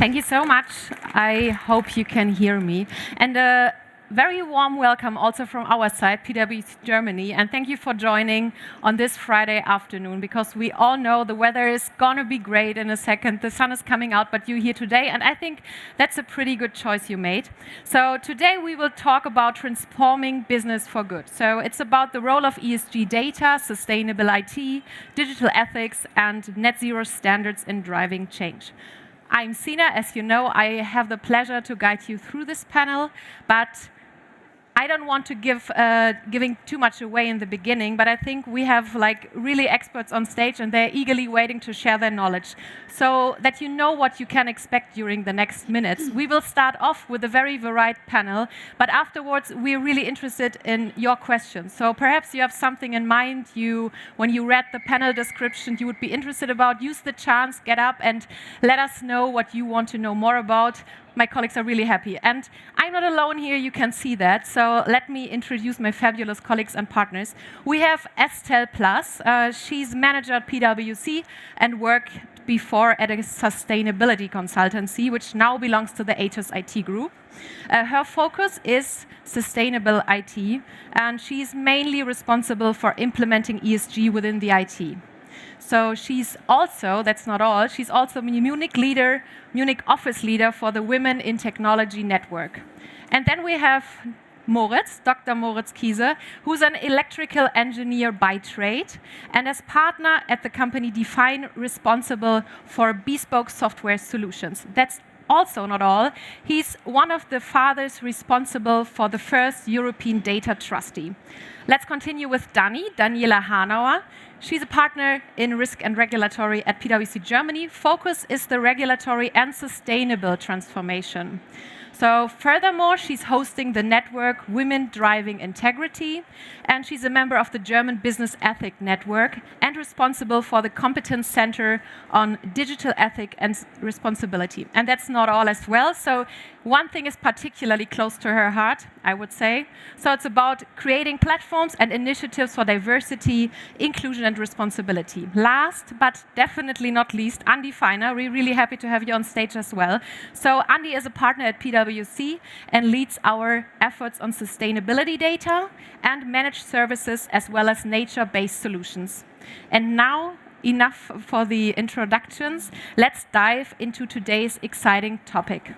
Thank you so much. I hope you can hear me. And a very warm welcome also from our side, PwC Germany. And thank you for joining on this Friday afternoon, because we all know the weather is going to be great in a second. The sun is coming out, but you're here today. And I think that's a pretty good choice you made. So today we will talk about transforming business for good. So it's about the role of ESG data, sustainable IT, digital ethics, and net zero standards in driving change. I'm Sina. As you know, I have the pleasure to guide you through this panel, but I don't want to giving too much away in the beginning, but I think we have really experts on stage and they're eagerly waiting to share their knowledge so that you know what you can expect during the next minutes. We will start off with a very varied panel, but afterwards we're really interested in your questions. So perhaps you have something in mind when you read the panel description you would be interested about. Use the chance, get up and let us know what you want to know more about. My colleagues are really happy. And I'm not alone here, you can see that. So let me introduce my fabulous colleagues and partners. We have Estelle Plus. She's manager at PwC and worked before at a sustainability consultancy, which now belongs to the Atos IT group. Her focus is sustainable IT, and she's mainly responsible for implementing ESG within the IT. So she's also, that's not all, she's also Munich office leader for the Women in Technology Network. And then we have Moritz, Dr. Moritz Kiese, who's an electrical engineer by trade and as partner at the company Feiner responsible for bespoke software solutions. That's also not all. He's one of the fathers responsible for the first European data trustee. Let's continue with Daniela Hanauer. She's a partner in risk and regulatory at PwC Germany. Focus is the regulatory and sustainable transformation. So furthermore, she's hosting the network Women Driving Integrity, and she's a member of the German Business Ethic Network and responsible for the Competence Center on Digital Ethic and Responsibility. And that's not all as well. So one thing is particularly close to her heart, I would say. So it's about creating platforms and initiatives for diversity, inclusion, and responsibility. Last, but definitely not least, Andy Feiner. We're really happy to have you on stage as well. So Andy is a partner at PwC and leads our efforts on sustainability data and managed services as well as nature-based solutions. And now, enough for the introductions. Let's dive into today's exciting topic.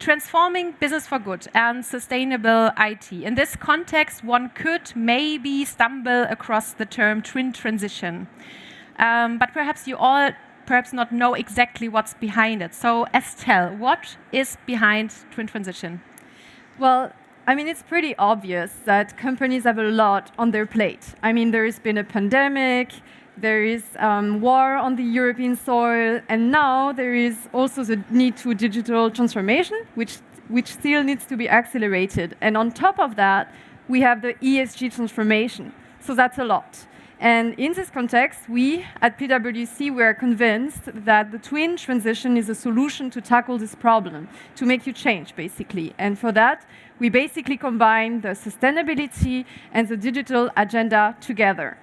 Transforming business for good and sustainable IT. In this context, one could maybe stumble across the term twin transition. But perhaps you all not know exactly what's behind it. So Estelle, what is behind twin transition? Well, it's pretty obvious that companies have a lot on their plate. There's been a pandemic, there is war on the European soil, and now there is also the need to digital transformation, which still needs to be accelerated. And on top of that, we have the ESG transformation. So that's a lot. And in this context, we at PwC were convinced that the twin transition is a solution to tackle this problem, to make you change, basically. And for that, we basically combine the sustainability and the digital agenda together.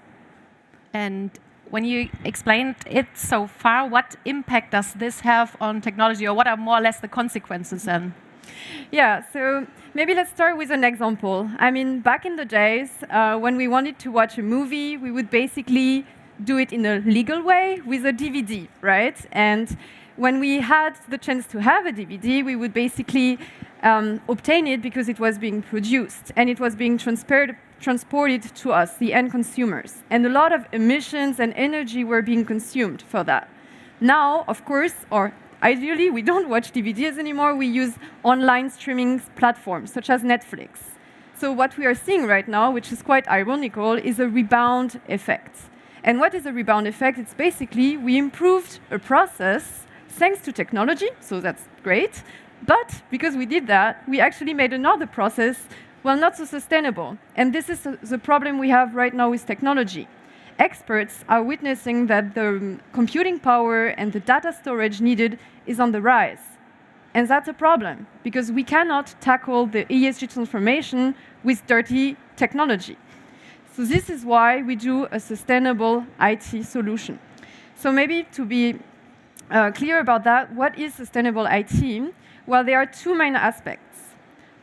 And when you explained it so far, what impact does this have on technology, or what are more or less the consequences then? Yeah, so maybe let's start with an example. Back in the days, when we wanted to watch a movie, we would basically do it in a legal way with a DVD, right? And when we had the chance to have a DVD, we would basically obtain it because it was being produced and it was being transported to us, the end consumers. And a lot of emissions and energy were being consumed for that. Now, of course, or ideally, we don't watch DVDs anymore. We use online streaming platforms such as Netflix. So what we are seeing right now, which is quite ironical, is a rebound effect. And what is a rebound effect? It's basically we improved a process thanks to technology, so that's great. But because we did that, we actually made another process, not so sustainable. And this is the problem we have right now with technology. Experts are witnessing that the computing power and the data storage needed is on the rise. And that's a problem, because we cannot tackle the ESG transformation with dirty technology. So this is why we do a sustainable IT solution. So maybe to be clear about that, what is sustainable IT? Well, there are two main aspects.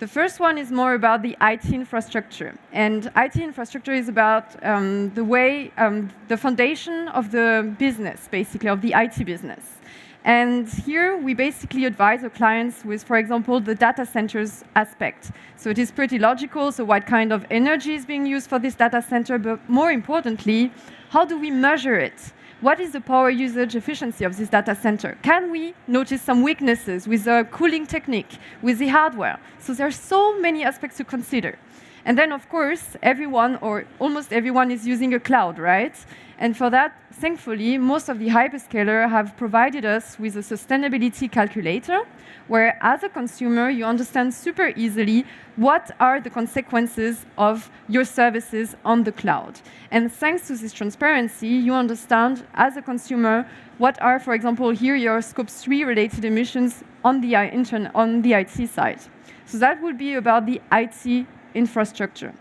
The first one is more about the IT infrastructure. And IT infrastructure is about the foundation of the business, basically, of the IT business. And here we basically advise our clients with, for example, the data centers aspect. So it is pretty logical, so what kind of energy is being used for this data center, but more importantly, how do we measure it? What is the power usage efficiency of this data center? Can we notice some weaknesses with the cooling technique, with the hardware? So there are so many aspects to consider. And then, of course, everyone or almost everyone is using a cloud, right? And for that, thankfully, most of the hyperscalers have provided us with a sustainability calculator, where as a consumer, you understand super easily what are the consequences of your services on the cloud. And thanks to this transparency, you understand as a consumer what are, for example, here your Scope 3 related emissions on the IT side. So that would be about the IT infrastructure.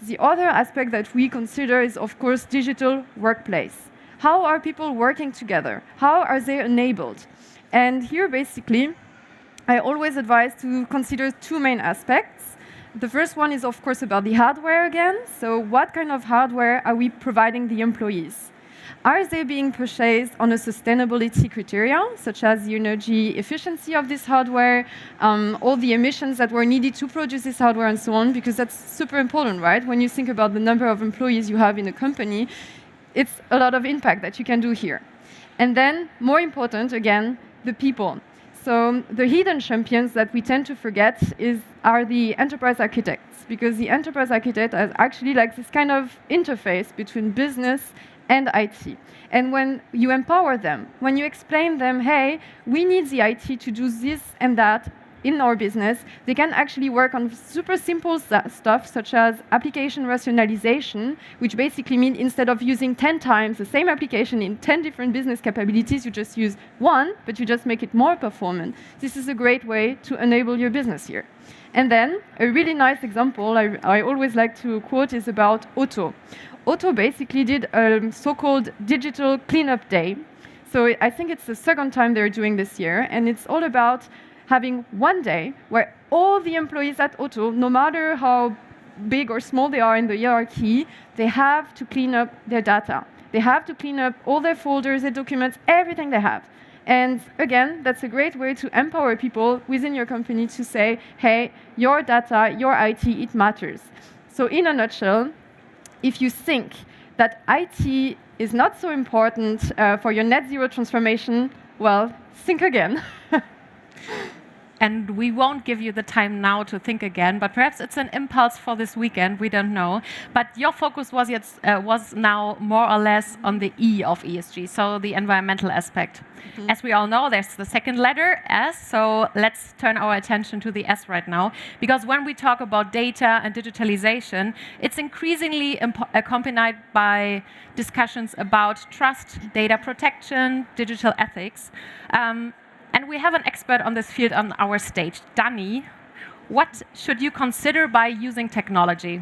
The other aspect that we consider is, of course, digital workplace. How are people working together? How are they enabled? And here, basically, I always advise to consider two main aspects. The first one is, of course, about the hardware again. So what kind of hardware are we providing the employees? Are they being purchased on a sustainability criteria, such as the energy efficiency of this hardware, all the emissions that were needed to produce this hardware, and so on? Because that's super important, right? When you think about the number of employees you have in a company, it's a lot of impact that you can do here. And then, more important, again, the people. So the hidden champions that we tend to forget are the enterprise architects, because the enterprise architect is actually like this kind of interface between business and IT. And when you empower them, when you explain them, hey, we need the IT to do this and that in our business, they can actually work on super simple stuff, such as application rationalization, which basically means instead of using 10 times the same application in 10 different business capabilities, you just use one, but you just make it more performant. This is a great way to enable your business here. And then a really nice example I always like to quote is about Otto. Otto basically did a so-called digital cleanup day. So I think it's the second time they're doing this year, and it's all about having one day where all the employees at Otto, no matter how big or small they are in the hierarchy, they have to clean up their data. They have to clean up all their folders, their documents, everything they have. And again, that's a great way to empower people within your company to say, hey, your data, your IT, it matters. So in a nutshell, if you think that IT is not so important for your net zero transformation, well, think again. And we won't give you the time now to think again, but perhaps it's an impulse for this weekend, we don't know. But your focus was now more or less on the E of ESG, so the environmental aspect. Mm-hmm. As we all know, there's the second letter, S, so let's turn our attention to the S right now. Because when we talk about data and digitalization, it's increasingly accompanied by discussions about trust, data protection, digital ethics. And we have an expert on this field on our stage. Dani, what should you consider by using technology?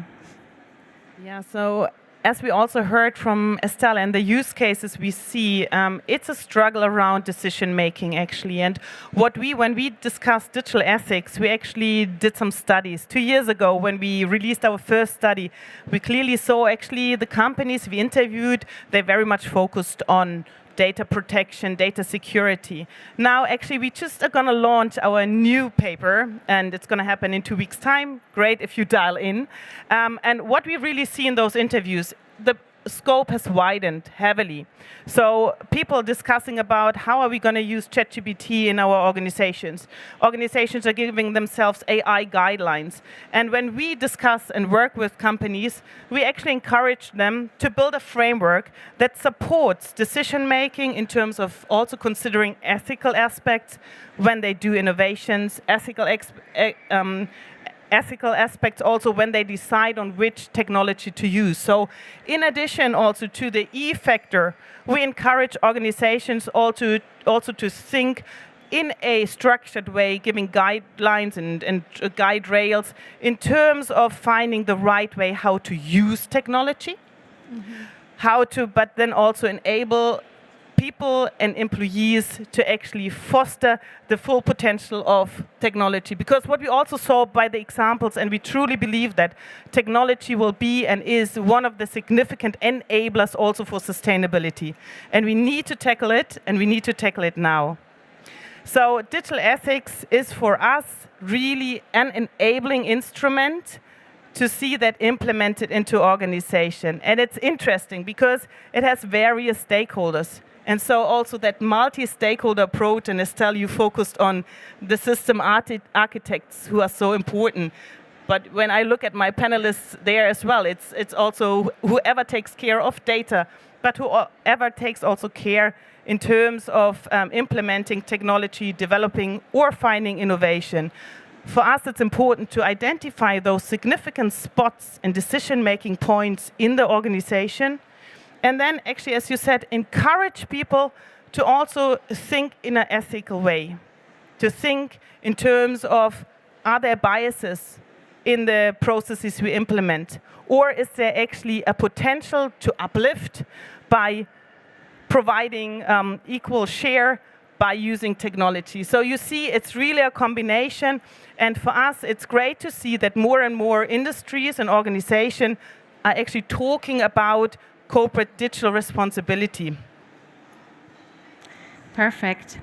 Yeah, so as we also heard from Estelle and the use cases we see, it's a struggle around decision making actually. And when we discussed digital ethics, we actually did some studies. 2 years ago, when we released our first study, we clearly saw actually the companies we interviewed, they very much focused on data protection, data security. Now, actually, we just are going to launch our new paper, and it's going to happen in 2 weeks' time. Great if you dial in. And what we really see in those interviews, the scope has widened heavily. So people discussing about how are we going to use ChatGPT in our organizations. Organizations are giving themselves AI guidelines. And when we discuss and work with companies, we actually encourage them to build a framework that supports decision making in terms of also considering ethical aspects when they do innovations, ethical aspects also when they decide on which technology to use. So in addition also to the E factor, we encourage organizations also to think in a structured way, giving guidelines and guide rails in terms of finding the right way how to use technology, but then also enable people and employees to actually foster the full potential of technology. Because what we also saw by the examples, and we truly believe that technology will be and is one of the significant enablers also for sustainability. And we need to tackle it, and we need to tackle it now. So digital ethics is for us really an enabling instrument to see that implemented into organization. And it's interesting because it has various stakeholders. And so also that multi-stakeholder approach, and Estelle, you focused on the system architects who are so important. But when I look at my panelists there as well, it's also whoever takes care of data, but whoever takes also care in terms of implementing technology, developing or finding innovation. For us, it's important to identify those significant spots and decision-making points in the organization. And then actually, as you said, encourage people to also think in an ethical way, to think in terms of, are there biases in the processes we implement? Or is there actually a potential to uplift by providing equal share by using technology? So you see, it's really a combination. And for us, it's great to see that more and more industries and organizations are actually talking about corporate digital responsibility. Perfect.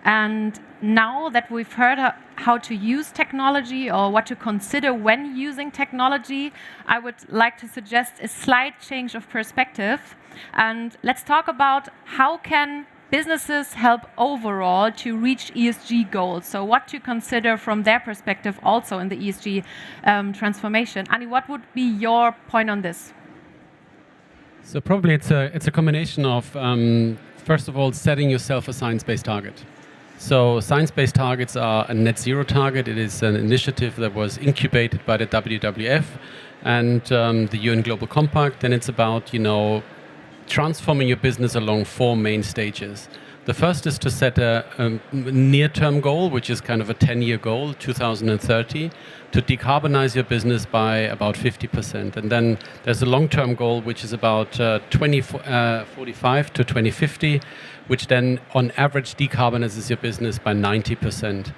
And now that we've heard how to use technology or what to consider when using technology, I would like to suggest a slight change of perspective. And let's talk about how can businesses help overall to reach ESG goals. So what to consider from their perspective also in the ESG transformation. Anni, what would be your point on this? So probably it's a combination of, first of all, setting yourself a science-based target. So science-based targets are a net zero target. It is an initiative that was incubated by the WWF and the UN Global Compact, and it's about, transforming your business along 4 main stages. The first is to set a near-term goal, which is kind of a 10-year goal, 2030, to decarbonize your business by about 50%. And then there's a long-term goal, which is about 2045 to 2050, which then on average decarbonizes your business by 90%.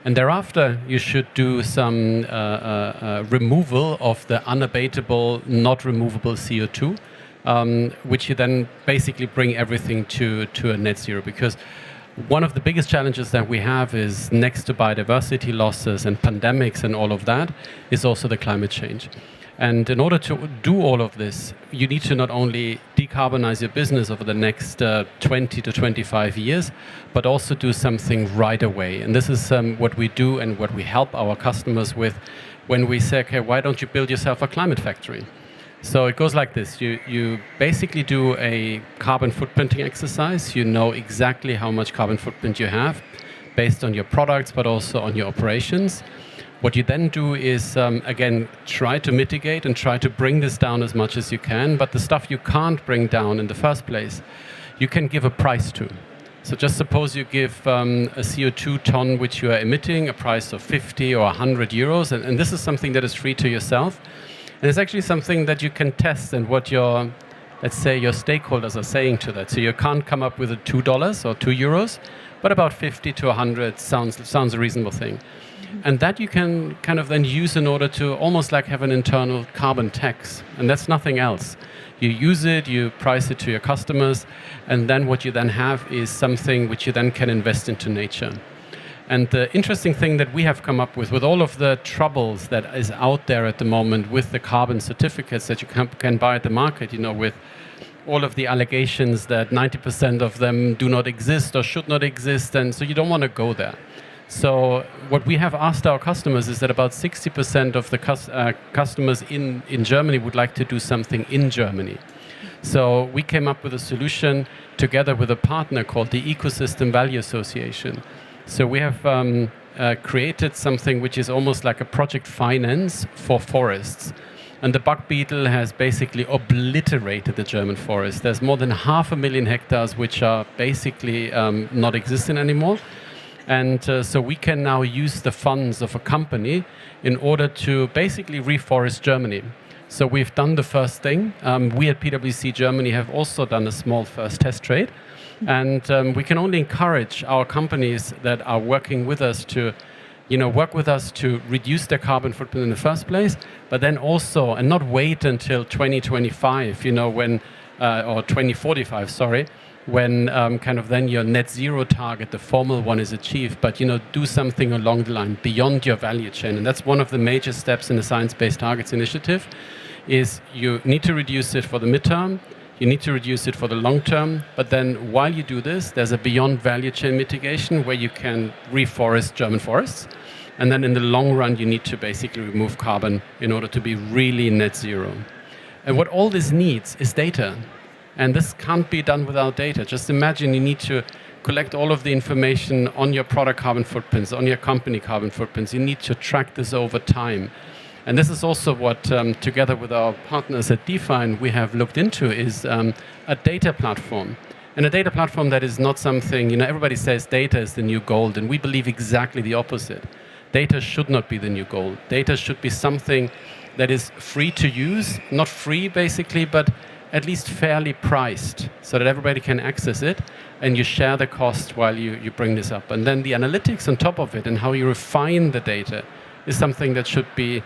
And thereafter, you should do some removal of the unabatable, not removable CO2, which you then basically bring everything to a net zero. Because one of the biggest challenges that we have is, next to biodiversity losses and pandemics and all of that, is also the climate change. And in order to do all of this, you need to not only decarbonize your business over the next 20 to 25 years, but also do something right away. And this is what we do and what we help our customers with when we say, okay, why don't you build yourself a climate factory? So it goes like this. You basically do a carbon footprinting exercise. You know exactly how much carbon footprint you have based on your products, but also on your operations. What you then do is, again, try to mitigate and try to bring this down as much as you can. But the stuff you can't bring down in the first place, you can give a price to. So just suppose you give a CO2 ton which you are emitting a price of 50 or 100 euros. And this is something that is free to yourself. And it's actually something that you can test and what your, let's say, your stakeholders are saying to that. So you can't come up with a $2 or 2 euros, but about 50 to 100 sounds a reasonable thing. And that you can kind of then use in order to almost like have an internal carbon tax. And that's nothing else. You use it, you price it to your customers, and then what you then have is something which you then can invest into nature. And the interesting thing that we have come up with all of the troubles that is out there at the moment with the carbon certificates that you can buy at the market, with all of the allegations that 90% of them do not exist or should not exist, and so you don't want to go there. So what we have asked our customers is that about 60% of the customers in Germany would like to do something in Germany. So we came up with a solution together with a partner called the Ecosystem Value Association. So we have created something which is almost like a project finance for forests. And the bug beetle has basically obliterated the German forest. There's more than 500,000 hectares which are basically not existing anymore. And so we can now use the funds of a company in order to basically reforest Germany. So we've done the first thing. We at PwC Germany have also done a small first test trade. And we can only encourage our companies that are working with us to work with us to reduce their carbon footprint in the first place, but then also, and not wait until 2025, when, or 2045, sorry, when kind of then your net zero target, the formal one, is achieved, but do something along the line beyond your value chain. And that's one of the major steps in the Science-Based Targets initiative, is you need to reduce it for the midterm, you need to reduce it for the long term, but then while you do this, there's a beyond value chain mitigation where you can reforest German forests. And then in the long run, you need to basically remove carbon in order to be really net zero. And what all this needs is data. And this can't be done without data. Just imagine you need to collect all of the information on your product carbon footprints, on your company carbon footprints. You need to track this over time. And this is also what, together with our partners at Define, we have looked into, is a data platform. And a data platform that is not something, everybody says data is the new gold, and we believe exactly the opposite. Data should not be the new gold. Data should be something that is free to use, not free basically, but at least fairly priced, so that everybody can access it, and you share the cost while you bring this up. And then the analytics on top of it and how you refine the data is something that should be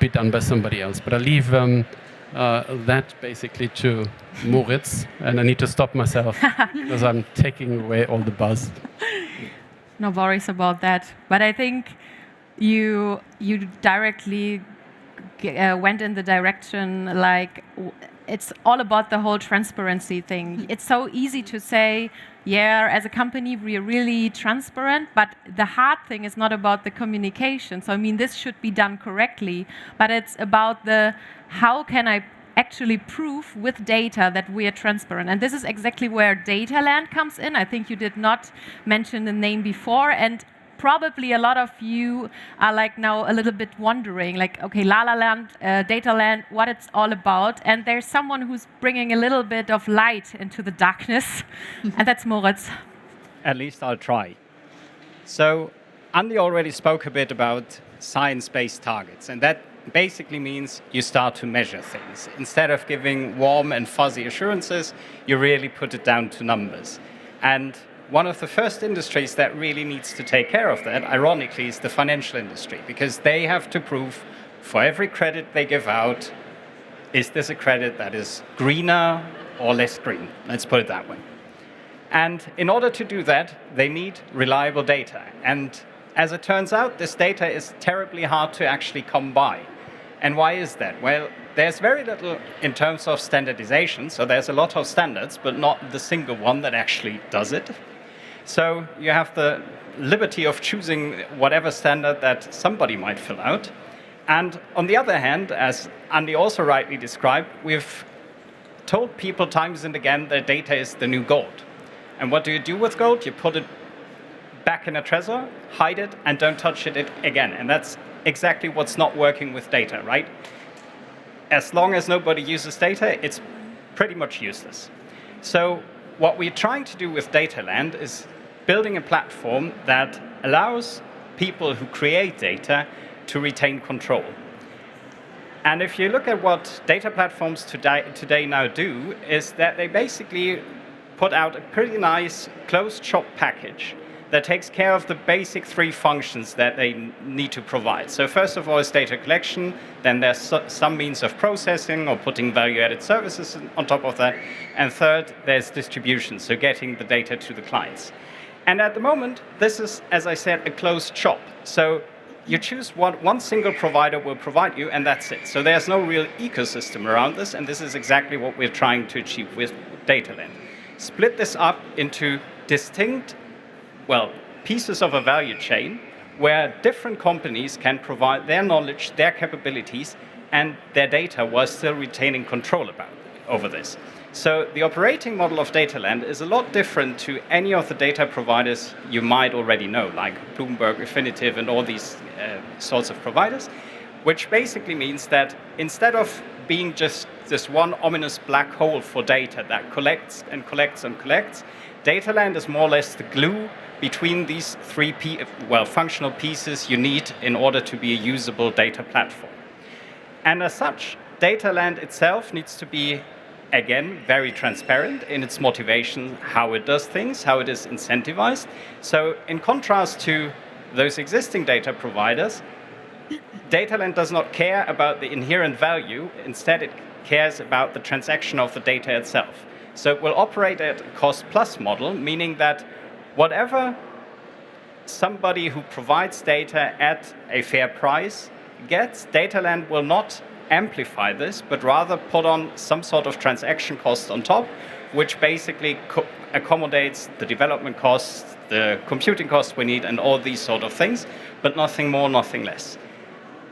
done by somebody else. But I leave that basically to Moritz, and I need to stop myself because I'm taking away all the buzz. No worries about that. But I think you directly went in the direction, like, it's all about the whole transparency thing. It's so easy to say, yeah, as a company, we're really transparent, but the hard thing is not about the communication. So, this should be done correctly, but it's about how can I actually prove with data that we are transparent. And this is exactly where Dataland comes in. I think you did not mention the name before, and probably a lot of you are like now a little bit wondering, like, okay, La La Land, Dataland, what it's all about. And there's someone who's bringing a little bit of light into the darkness, and that's Moritz. At least I'll try. So Andy already spoke a bit about science-based targets, and that basically means you start to measure things. Instead of giving warm and fuzzy assurances, you really put it down to numbers. And one of the first industries that really needs to take care of that, ironically, is the financial industry, because they have to prove for every credit they give out, is this a credit that is greener or less green? Let's put it that way. And in order to do that, they need reliable data. And as it turns out, this data is terribly hard to actually come by. And why is that? Well, there's very little in terms of standardization. So there's a lot of standards, but not the single one that actually does it. So you have the liberty of choosing whatever standard that somebody might fill out. And on the other hand, as Andy also rightly described, we've told people times and again that data is the new gold. And what do you do with gold? You put it back in a treasure, hide it, and don't touch it again. And that's exactly what's not working with data, right? As long as nobody uses data, it's pretty much useless. So what we're trying to do with Dataland is building a platform that allows people who create data to retain control. And if you look at what data platforms today now do, is that they basically put out a pretty nice closed shop package that takes care of the basic three functions that they need to provide. So first of all is data collection, then there's some means of processing or putting value-added services on top of that, and third, there's distribution, so getting the data to the clients. And at the moment, this is, as I said, a closed shop. So you choose what one single provider will provide you, and that's it. So there's no real ecosystem around this, and this is exactly what we're trying to achieve with Dataland. Split this up into distinct pieces of a value chain where different companies can provide their knowledge, their capabilities, and their data while still retaining control over this. So the operating model of Dataland is a lot different to any of the data providers you might already know, like Bloomberg, Refinitiv, and all these sorts of providers, which basically means that instead of being just this one ominous black hole for data that collects and collects and collects, Dataland is more or less the glue between these three functional pieces you need in order to be a usable data platform. And as such, Dataland itself needs to be again, very transparent in its motivation, how it does things, how it is incentivized. So in contrast to those existing data providers, Dataland does not care about the inherent value. Instead, it cares about the transaction of the data itself. So it will operate at a cost-plus model, meaning that whatever somebody who provides data at a fair price gets, Dataland will not amplify this, but rather put on some sort of transaction cost on top, which basically accommodates the development costs, the computing costs we need, and all these sort of things, but nothing more, nothing less.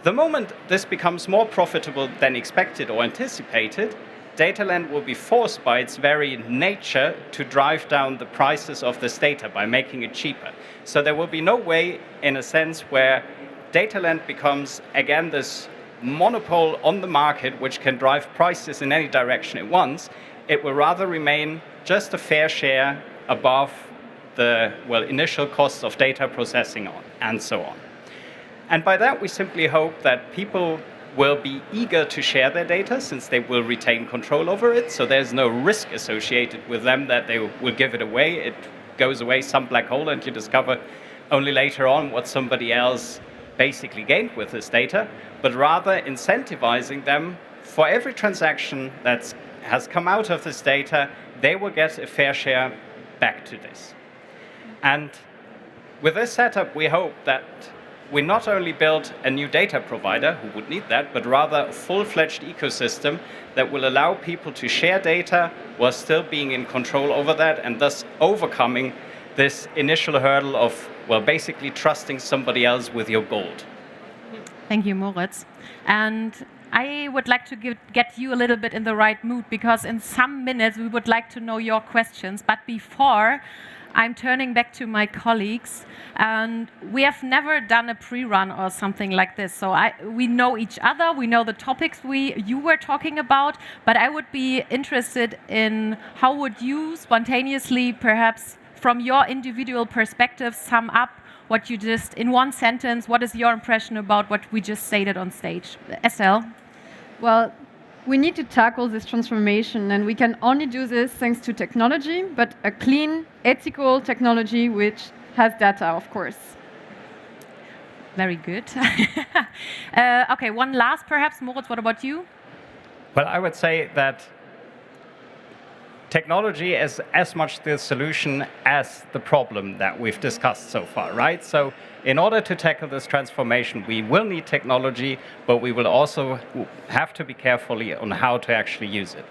The moment this becomes more profitable than expected or anticipated, Dataland will be forced by its very nature to drive down the prices of this data by making it cheaper. So there will be no way, in a sense, where Dataland becomes, again, this monopole on the market which can drive prices in any direction it wants. It will rather remain just a fair share above the initial costs of data processing on, and so on. And by that, we simply hope that people will be eager to share their data since they will retain control over it. So there's no risk associated with them that they will give it away. It goes away some black hole and you discover only later on what somebody else basically gained with this data, but rather incentivizing them for every transaction that has come out of this data, they will get a fair share back to this. And with this setup, we hope that we not only build a new data provider who would need that, but rather a full-fledged ecosystem that will allow people to share data while still being in control over that and thus overcoming this initial hurdle of, basically trusting somebody else with your gold. Thank you, Moritz. And I would like to get you a little bit in the right mood because in some minutes we would like to know your questions. But before, I'm turning back to my colleagues, and we have never done a pre-run or something like this. So we know each other, we know the topics you were talking about, but I would be interested in how would you spontaneously, perhaps from your individual perspective, sum up what you just, in one sentence, what is your impression about what we just stated on stage? Estelle? Well, we need to tackle this transformation, and we can only do this thanks to technology, but a clean, ethical technology which has data, of course. Very good. Okay, one last perhaps. Moritz, what about you? Well, I would say that technology is as much the solution as the problem that we've discussed so far, right? So in order to tackle this transformation, we will need technology, but we will also have to be careful on how to actually use it.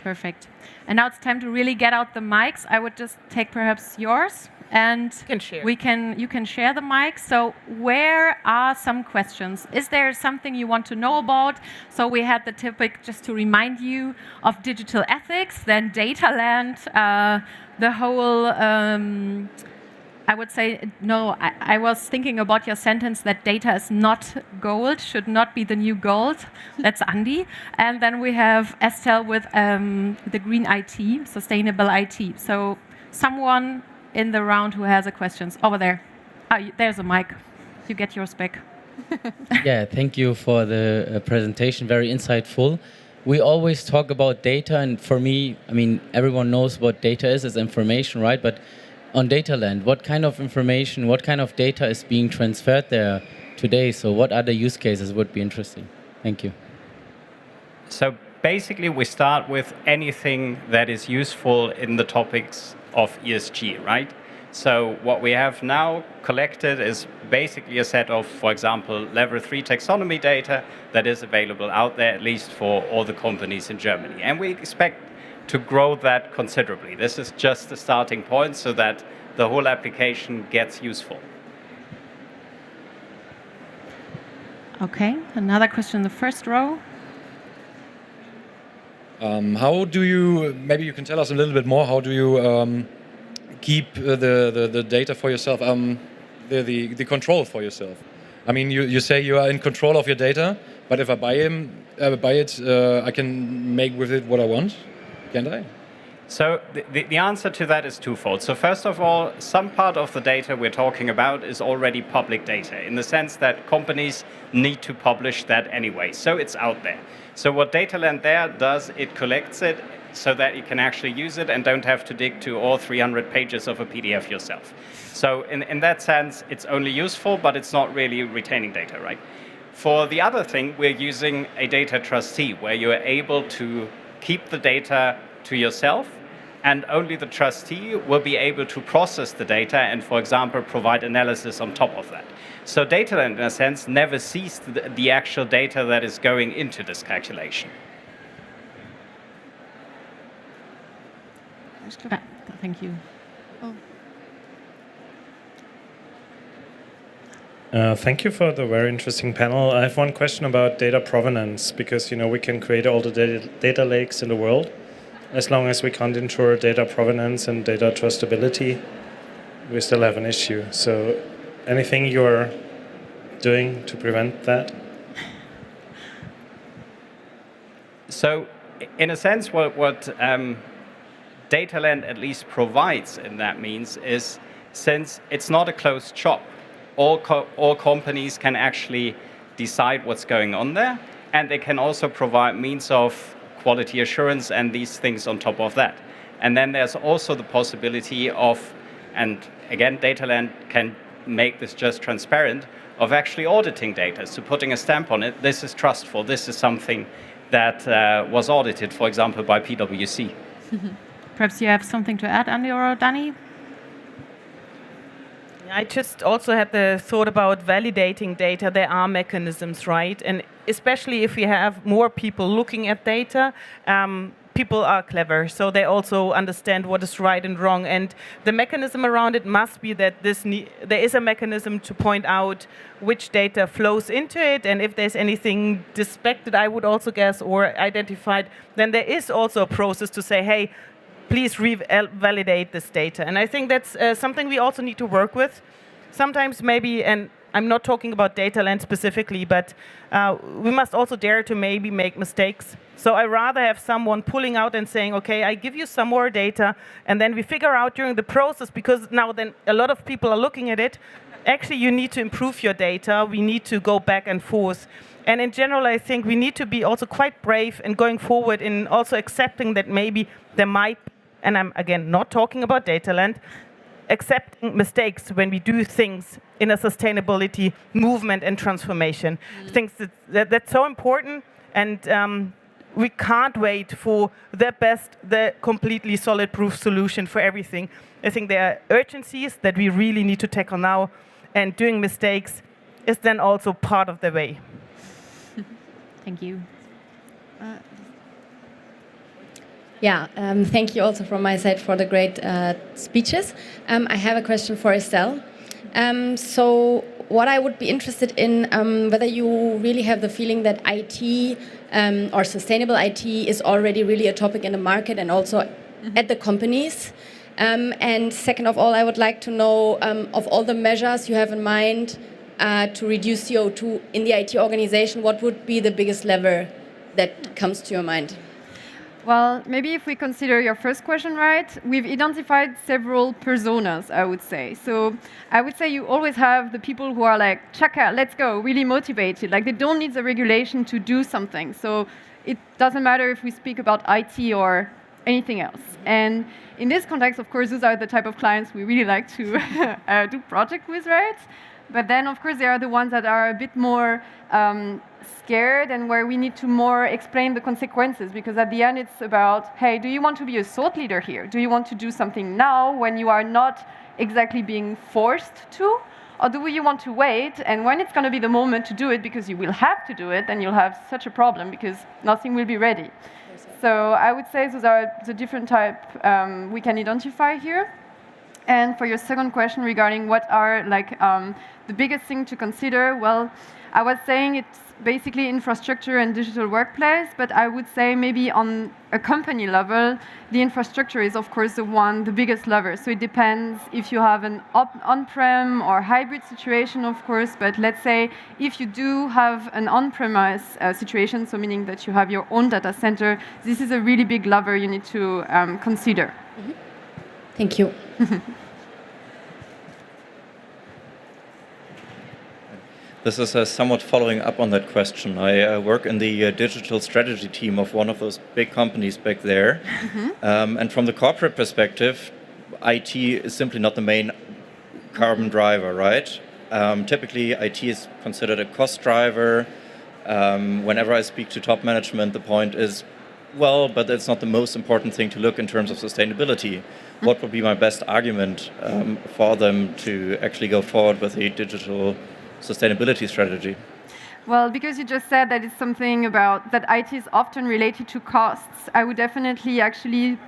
Perfect. And now it's time to really get out the mics. I would just take perhaps yours, and you can share the mic. So where are some questions? Is there something you want to know about? So we had the topic, just to remind you, of digital ethics, then Dataland, the whole I would say, no, I was thinking about your sentence that data is not gold, should not be the new gold. That's Andy. And then we have Estelle with the green IT, sustainable IT. So someone in the round who has a questions. Over there. There's a mic. You get yours back. Yeah, thank you for the presentation. Very insightful. We always talk about data, and for me, I mean, everyone knows what data is. It's information, right? But on Dataland, what kind of information, what kind of data is being transferred there today? So what other use cases would be interesting? Thank you. So basically, we start with anything that is useful in the topics of ESG, right? So what we have now collected is basically a set of, for example, level 3 taxonomy data that is available out there, at least for all the companies in Germany. And we expect to grow that considerably. This is just the starting point so that the whole application gets useful. Okay, another question in the first row. How do you, maybe you can tell us a little bit more, how do you keep the data for yourself, the control for yourself? I mean, you say you are in control of your data, but if I buy it, I can make with it what I want. Can't I? So the answer to that is twofold. So first of all, some part of the data we're talking about is already public data in the sense that companies need to publish that anyway. So it's out there. So what DataLand there does, it collects it so that you can actually use it and don't have to dig to all 300 pages of a PDF yourself. So in that sense, it's only useful, but it's not really retaining data, right? For the other thing, we're using a data trustee where you're able to keep the data to yourself, and only the trustee will be able to process the data and, for example, provide analysis on top of that. So DataLand, in a sense, never sees the actual data that is going into this calculation. Thank you. Thank you for the very interesting panel. I have one question about data provenance, because we can create all the data lakes in the world. As long as we can't ensure data provenance and data trustability, we still have an issue. So anything you're doing to prevent that? So in a sense, what DataLand at least provides in that means is, since it's not a closed shop, all companies can actually decide what's going on there, and they can also provide means of quality assurance and these things on top of that. And then there's also the possibility of, and again, DataLand can make this just transparent, of actually auditing data. So putting a stamp on it, this is trustful, this is something that was audited, for example, by PwC. Perhaps you have something to add, Andy or Danny? I just also had the thought about validating data. There are mechanisms, right? And especially if we have more people looking at data, people are clever, so they also understand what is right and wrong. And the mechanism around it must be that there is a mechanism to point out which data flows into it, and if there's anything suspected, I would also guess, or identified, then there is also a process to say, hey, please validate this data. And I think that's something we also need to work with. Sometimes maybe, and I'm not talking about DataLand specifically, but we must also dare to maybe make mistakes. So I rather have someone pulling out and saying, okay, I give you some more data, and then we figure out during the process, because now then a lot of people are looking at it, actually you need to improve your data, we need to go back and forth. And in general, I think we need to be also quite brave in going forward in also accepting that maybe there might, and I'm again not talking about DataLand, accepting mistakes when we do things in a sustainability movement and transformation. I think that's so important, and we can't wait for the completely solid proof solution for everything. I think there are urgencies that we really need to tackle now, and doing mistakes is then also part of the way. Thank you. Thank you also from my side for the great speeches. I have a question for Estelle. So what I would be interested in, whether you really have the feeling that IT or sustainable IT is already really a topic in the market and also at the companies. And second of all, I would like to know of all the measures you have in mind to reduce CO2 in the IT organization, what would be the biggest lever that comes to your mind? Well, maybe if we consider your first question right, we've identified several personas, I would say. So I would say you always have the people who are like, chaka, let's go, really motivated. Like they don't need the regulation to do something. So it doesn't matter if we speak about IT or anything else. And in this context, of course, those are the type of clients we really like to do project with, right? But then, of course, there are the ones that are a bit more scared and where we need to more explain the consequences, because at the end it's about, hey, do you want to be a thought leader here? Do you want to do something now when you are not exactly being forced to? Or do you want to wait, and when it's going to be the moment to do it, because you will have to do it, then you'll have such a problem because nothing will be ready. So I would say those are the different type we can identify here. And for your second question regarding what are like the biggest thing to consider, well, I was saying it's basically infrastructure and digital workplace, but I would say maybe on a company level, the infrastructure is of course the biggest lever. So it depends if you have an on-prem or hybrid situation, of course, but let's say if you do have an on-premise situation, so meaning that you have your own data center, this is a really big lever you need to consider. Mm-hmm. Thank you. This is somewhat following up on that question. I work in the digital strategy team of one of those big companies back there. Mm-hmm. And from the corporate perspective, IT is simply not the main carbon driver, right? Typically, IT is considered a cost driver. Whenever I speak to top management, the point is, well, but it's not the most important thing to look in terms of sustainability. Mm-hmm. What would be my best argument for them to actually go forward with a digital sustainability strategy? Well, because you just said that it's something about that IT is often related to costs, I would definitely actually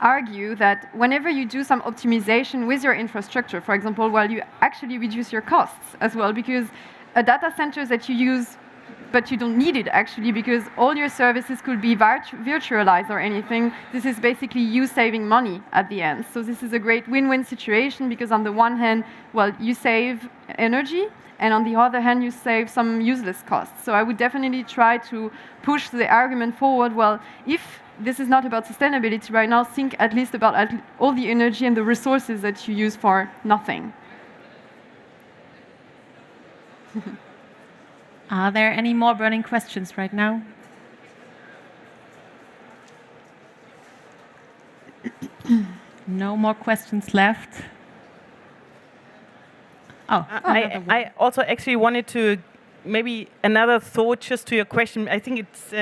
argue that whenever you do some optimization with your infrastructure, for example, well, you actually reduce your costs as well, because a data center that you use, but you don't need it actually, because all your services could be virtualized or anything. This is basically you saving money at the end. So this is a great win-win situation, because on the one hand, well, you save energy, and on the other hand, you save some useless costs. So I would definitely try to push the argument forward. Well, if this is not about sustainability right now, think at least about all the energy and the resources that you use for nothing. Are there any more burning questions right now? No more questions left. I also actually wanted to maybe another thought just to your question. I think it's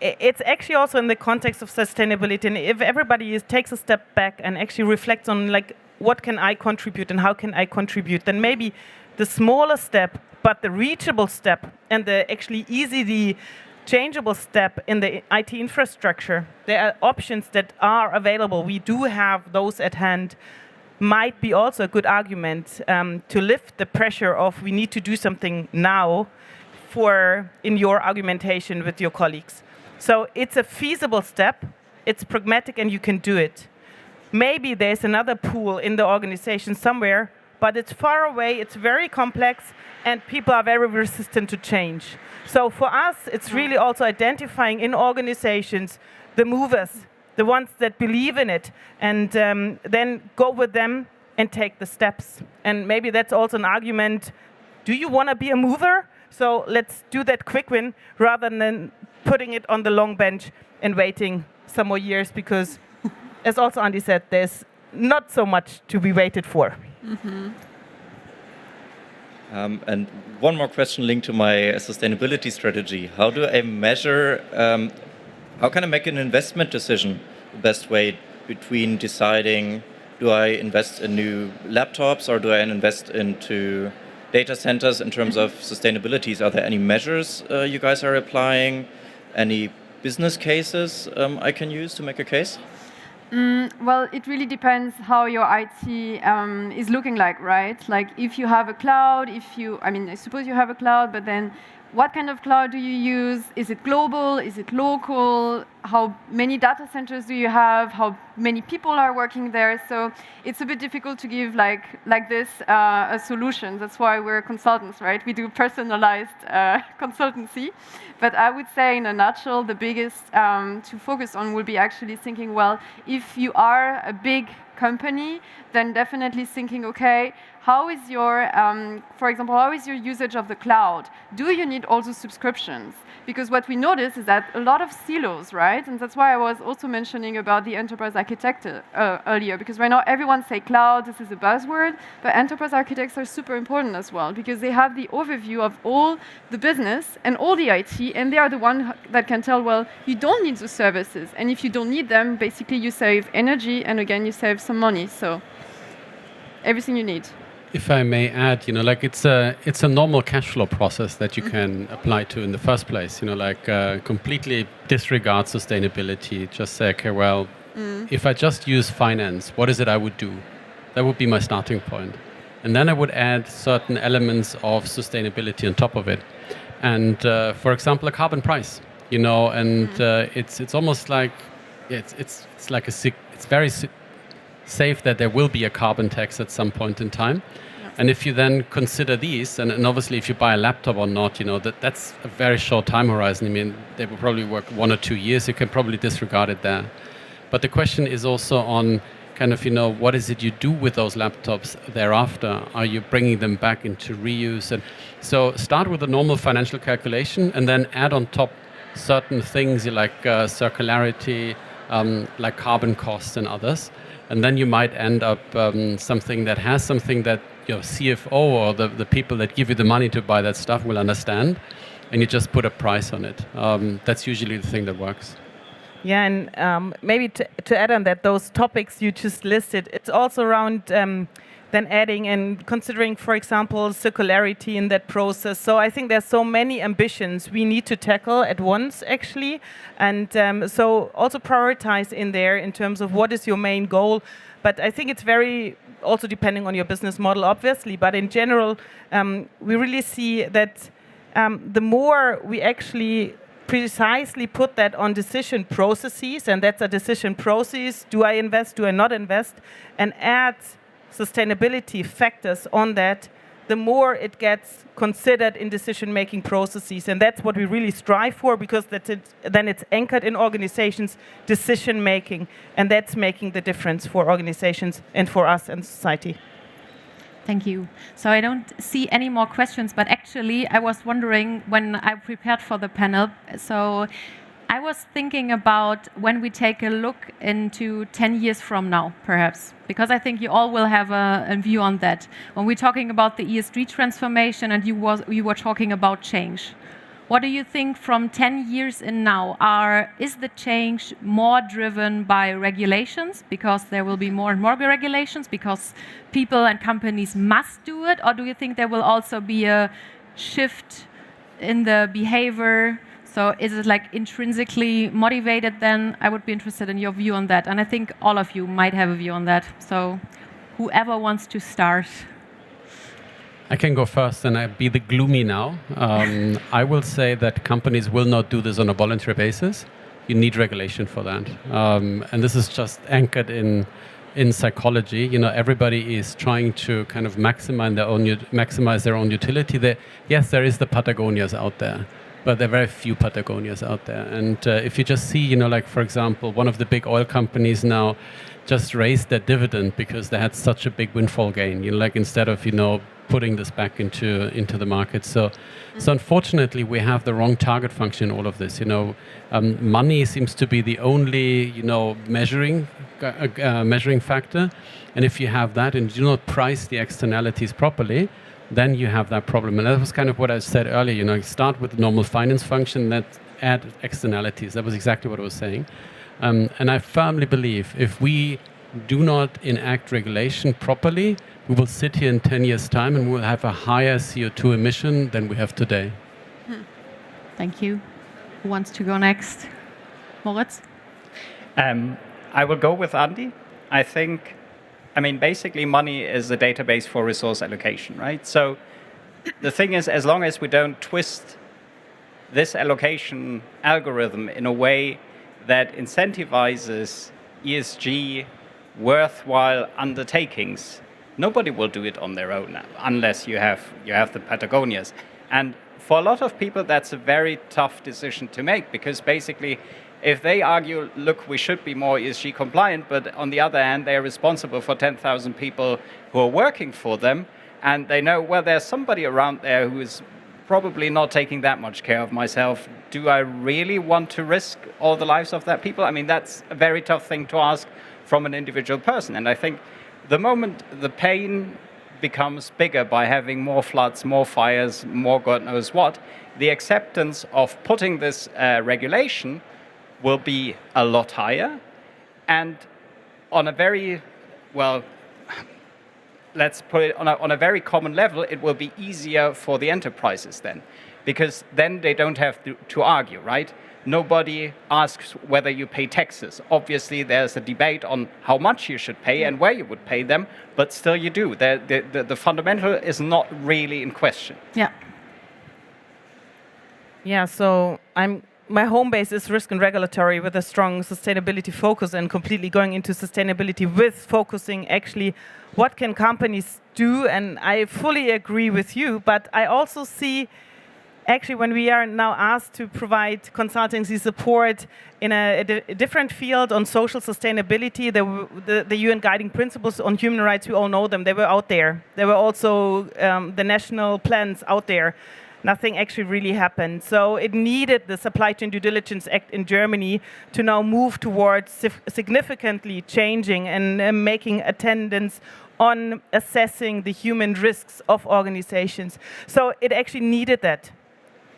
it's actually also in the context of sustainability, and if everybody takes a step back and actually reflects on like what can I contribute and how can I contribute, then maybe the smaller step but the reachable step and the actually easily changeable step in the IT infrastructure, there are options that are available. We do have those at hand. Might be also a good argument to lift the pressure of we need to do something now in your argumentation with your colleagues. So it's a feasible step, it's pragmatic, and you can do it. Maybe there's another pool in the organization somewhere, but it's far away, it's very complex, and people are very resistant to change. So for us, it's really also identifying in organizations the movers, the ones that believe in it, and then go with them and take the steps. And maybe that's also an argument. Do you want to be a mover? So let's do that quick win rather than putting it on the long bench and waiting some more years, because as also Andy said, there's not so much to be waited for. Mm-hmm. And one more question linked to my sustainability strategy. How do I measure, how can I make an investment decision the best way between deciding, do I invest in new laptops or do I invest into data centers in terms of sustainability? Are there any measures you guys are applying? Any business cases I can use to make a case? Well, it really depends how your IT is looking like, right? Like if you have a cloud, I suppose you have a cloud, but then what kind of cloud do you use? Is it global? Is it local? How many data centers do you have? How many people are working there? So it's a bit difficult to give like this a solution. That's why we're consultants, right? We do personalized consultancy. But I would say in a nutshell, the biggest to focus on will be actually thinking, well, if you are a big company, then definitely thinking, okay, how is your, for example, how is your usage of the cloud? Do you need also subscriptions? Because what we notice is that a lot of silos, right? And that's why I was also mentioning about the enterprise architecture earlier, because right now everyone say cloud, this is a buzzword, but enterprise architects are super important as well, because they have the overview of all the business and all the IT, and they are the one that can tell, well, you don't need the services, and if you don't need them, basically you save energy, and again, you save some money, so everything you need. If I may add, like it's a normal cash flow process that you can apply to in the first place. Completely disregard sustainability. Just say, okay, well, if I just use finance, what is it I would do? That would be my starting point. And then I would add certain elements of sustainability on top of it. And for example, a carbon price, and it's almost like it's like it's very safe that there will be a carbon tax at some point in time. And if you then consider these, and obviously if you buy a laptop or not, that's a very short time horizon. I mean, they will probably work 1 or 2 years. You can probably disregard it there. But the question is also on kind of, what is it you do with those laptops thereafter? Are you bringing them back into reuse? And so start with a normal financial calculation and then add on top certain things like circularity, like carbon costs and others. And then you might end up something that your CFO or the people that give you the money to buy that stuff will understand, and you just put a price on it. That's usually the thing that works. Yeah, and maybe to add on that, those topics you just listed, it's also around then adding and considering, for example, circularity in that process. So I think there's so many ambitions we need to tackle at once, actually. And so also prioritize in there in terms of what is your main goal. But I think it's very also depending on your business model, obviously. But in general, we really see that the more we actually precisely put that on decision processes, and that's a decision process, do I invest, do I not invest, and add sustainability factors on that, the more it gets considered in decision-making processes. And that's what we really strive for, because then it's anchored in organizations' decision-making, and that's making the difference for organizations and for us and society. Thank you. So I don't see any more questions, but actually I was wondering when I prepared for the panel, so I was thinking about when we take a look into 10 years from now, perhaps, because I think you all will have a view on that. When we're talking about the ESG transformation and you were talking about change, what do you think from 10 years in now? Is the change more driven by regulations, because there will be more and more regulations, because people and companies must do it? Or do you think there will also be a shift in the behavior? So is it like intrinsically motivated then? I would be interested in your view on that. And I think all of you might have a view on that. So whoever wants to start. I can go first, and I'll be the gloomy now. I will say that companies will not do this on a voluntary basis. You need regulation for that. And this is just anchored in psychology. Everybody is trying to kind of maximize their own utility. Yes, there is the Patagonias out there, but there are very few Patagonias out there. And if you just see, like, for example, one of the big oil companies now just raised their dividend because they had such a big windfall gain, like instead of, putting this back into the market. So unfortunately, we have the wrong target function in all of this. Money seems to be the only, measuring factor. And if you have that and you do not price the externalities properly, then you have that problem. And that was kind of what I said earlier. Start with the normal finance function, then add externalities. That was exactly what I was saying. And I firmly believe if we do not enact regulation properly, we will sit here in 10 years' time and we'll have a higher CO2 emission than we have today. Thank you. Who wants to go next? Moritz? I will go with Andy. Basically money is a database for resource allocation, right? So the thing is, as long as we don't twist this allocation algorithm in a way that incentivizes ESG worthwhile undertakings, nobody will do it on their own unless you have the Patagonias. And for a lot of people, that's a very tough decision to make, because basically, if they argue, look, we should be more ESG compliant, but on the other hand, they're responsible for 10,000 people who are working for them, and they know, well, there's somebody around there who is probably not taking that much care of myself. Do I really want to risk all the lives of that people? That's a very tough thing to ask from an individual person. And I think the moment the pain becomes bigger by having more floods, more fires, more God knows what, the acceptance of putting this regulation will be a lot higher. And on a very, let's put it on a very common level, it will be easier for the enterprises then. because then they don't have to argue, right? Nobody asks whether you pay taxes. Obviously, there's a debate on how much you should pay and where you would pay them, but still you do. The fundamental is not really in question. Yeah. Yeah, so my home base is risk and regulatory with a strong sustainability focus and completely going into sustainability with focusing actually what can companies do. And I fully agree with you, but I also see actually when we are now asked to provide consultancy support in a different field on social sustainability, the UN guiding principles on human rights, we all know them, they were out there. There were also the national plans out there. Nothing actually really happened. So it needed the Supply Chain Due Diligence Act in Germany to now move towards significantly changing and making attendance on assessing the human risks of organizations. So it actually needed that.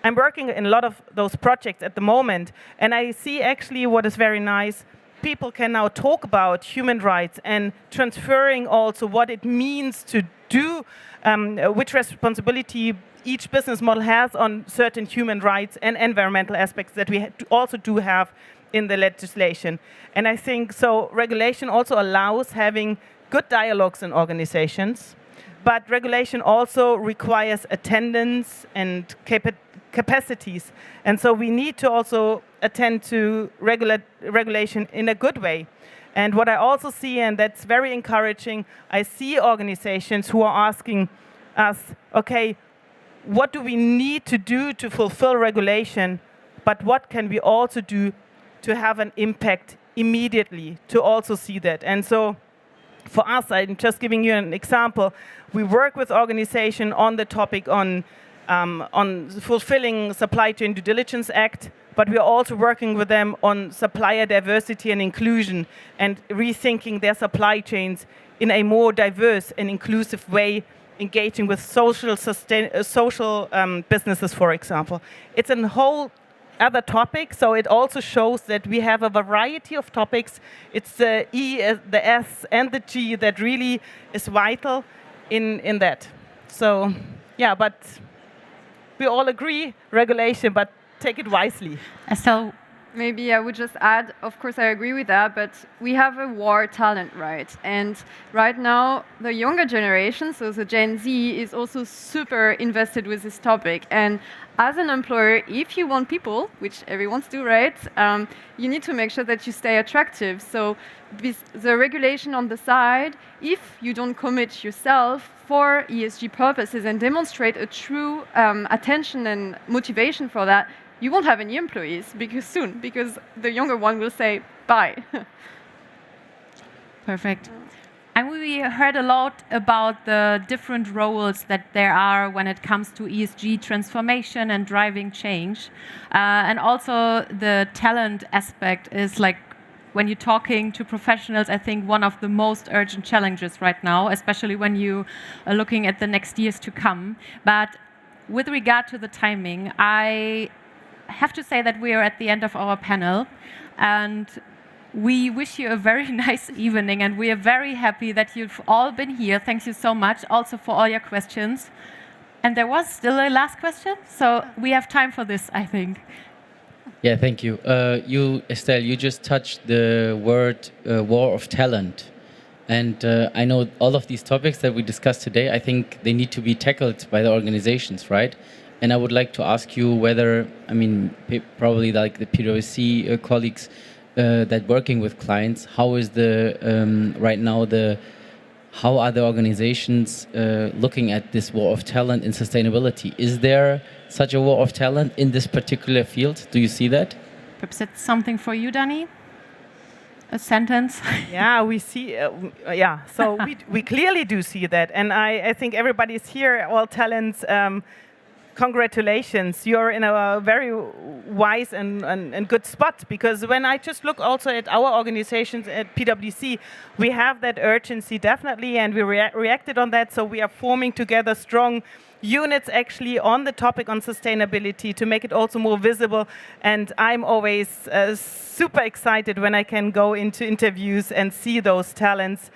I'm working in a lot of those projects at the moment, and I see actually what is very nice. People can now talk about human rights and transferring also what it means to do, which responsibility each business model has on certain human rights and environmental aspects that we also do have in the legislation. And I think so regulation also allows having good dialogues in organizations, but regulation also requires attendance and capacities. And so we need to also attend to regulation in a good way. And what I also see, and that's very encouraging, I see organizations who are asking us, okay, what do we need to do to fulfill regulation, but what can we also do to have an impact immediately, to also see that. And so for us, I'm just giving you an example, we work with organizations on the topic on fulfilling Supply Chain Due Diligence Act, but we are also working with them on supplier diversity and inclusion and rethinking their supply chains in a more diverse and inclusive way, engaging with social businesses, for example. It's a whole other topic, so it also shows that we have a variety of topics. It's the E, the S, and the G that really is vital in that. So, yeah, but we all agree, regulation, but take it wisely. Estelle, maybe I would just add, of course I agree with that, but we have a war talent, right? And right now, the younger generation, so the Gen Z, is also super invested with this topic. And as an employer, if you want people, which everyone's do, right, you need to make sure that you stay attractive. So with the regulation on the side, if you don't commit yourself for ESG purposes and demonstrate a true attention and motivation for that, you won't have any employees because the younger one will say bye. Perfect. And we heard a lot about the different roles that there are when it comes to ESG transformation and driving change. And also the talent aspect is like, when you're talking to professionals, I think one of the most urgent challenges right now, especially when you are looking at the next years to come. But with regard to the timing, I have to say that we are at the end of our panel, and we wish you a very nice evening, and we are very happy that you've all been here. Thank you so much also for all your questions. And there was still a last question, so we have time for this, I think. Yeah, thank you. Estelle, you just touched the word war of talent. And I know all of these topics that we discussed today, I think they need to be tackled by the organizations, right? And I would like to ask you whether, I mean, probably like the PwC colleagues that working with clients, how is the, right now, how are the organizations looking at this war of talent in sustainability? Is there such a war of talent in this particular field? Do you see that? Perhaps that's something for you, Dani? A sentence? Yeah, we see, so we clearly do see that. And I think everybody's here, all talents, congratulations. You're in a very wise and good spot, because when I just look also at our organizations at PwC, we have that urgency definitely, and we reacted on that. So we are forming together strong units actually on the topic on sustainability to make it also more visible. And I'm always super excited when I can go into interviews and see those talents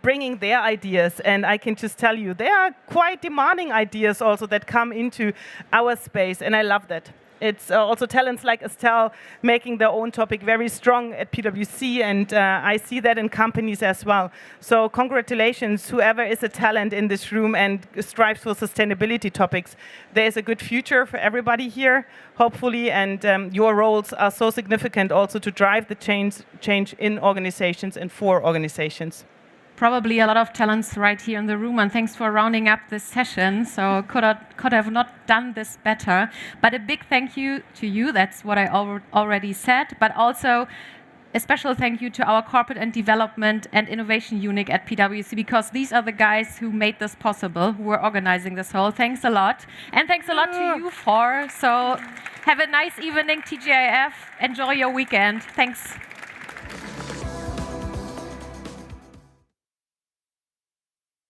bringing their ideas. And I can just tell you, there are quite demanding ideas also that come into our space, and I love that. It's also talents like Estelle making their own topic very strong at PwC, and I see that in companies as well. So congratulations, whoever is a talent in this room and strives for sustainability topics. There's a good future for everybody here, hopefully, and your roles are so significant also to drive the change in organizations and for organizations. Probably a lot of talents right here in the room, and thanks for rounding up this session. So could have not done this better. But a big thank you to you, that's what I already said, but also a special thank you to our corporate and development and innovation unit at PwC, because these are the guys who made this possible, who were organizing this whole. Thanks a lot. And thanks a lot to you four. So have a nice evening, TGIF. Enjoy your weekend. Thanks.